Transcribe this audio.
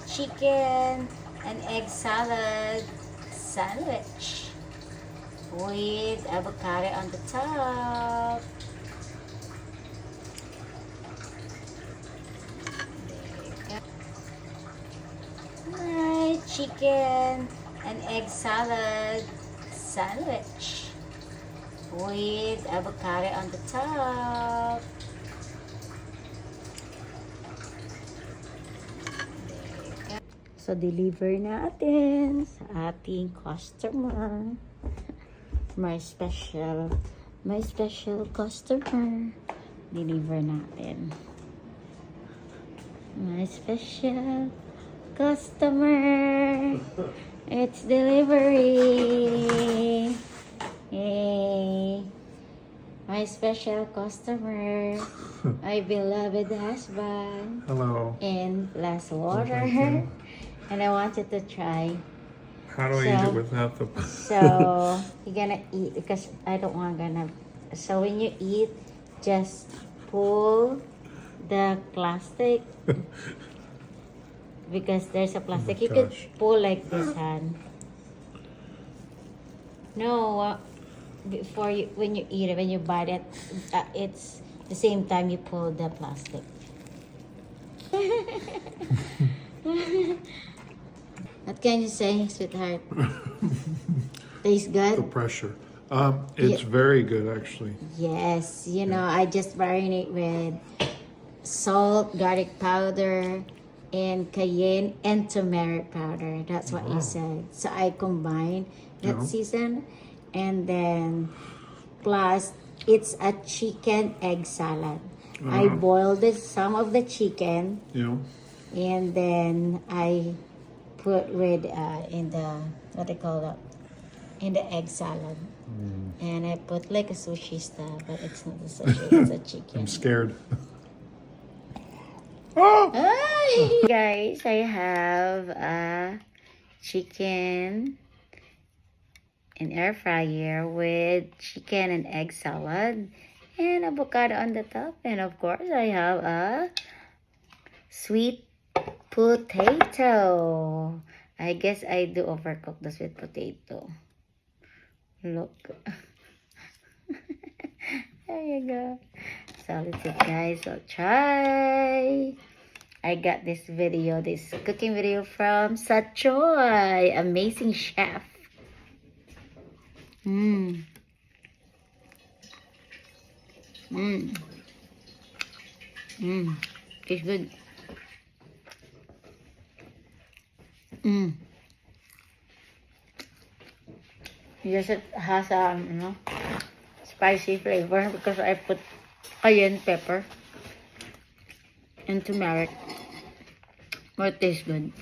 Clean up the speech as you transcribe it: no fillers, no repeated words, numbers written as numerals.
Chicken and egg salad sandwich with avocado on the top. Chicken and egg salad sandwich with avocado on the top. So, deliver natin sa ating customer. My special customer. Deliver natin. My special customer. It's delivery. Yay. My special customer. My beloved husband. Hello. And glass water. And I wanted to try. How do I eat it without the... So, you're gonna eat because I don't want gonna... So, when you eat, just pull the plastic. Because there's a plastic. You could pull like this, hand. No, before you, when you eat it, when you bite it, it's the same time you pull the plastic. What can you say, sweetheart? Tastes good? The pressure. It's very good, actually. Yes, you know, I just marinate with salt, garlic powder, and cayenne and turmeric powder. That's what you said. So I combine that season, and then plus it's a chicken egg salad. I boiled some of the chicken, and then I put with in the what they call that, in the egg salad, and I put like a sushi stuff, but it's not a sushi, it's a chicken. I'm scared. Hi guys, I have a chicken in air fryer with chicken and egg salad and avocado on the top, and of course I have a sweet potato. I guess I do overcook the sweet potato. Look. There you go. So let's see guys, so try. I got this cooking video from Sachoy, amazing chef. It's good. Yes, it has a spicy flavor because I put cayenne pepper and turmeric. But it tastes good.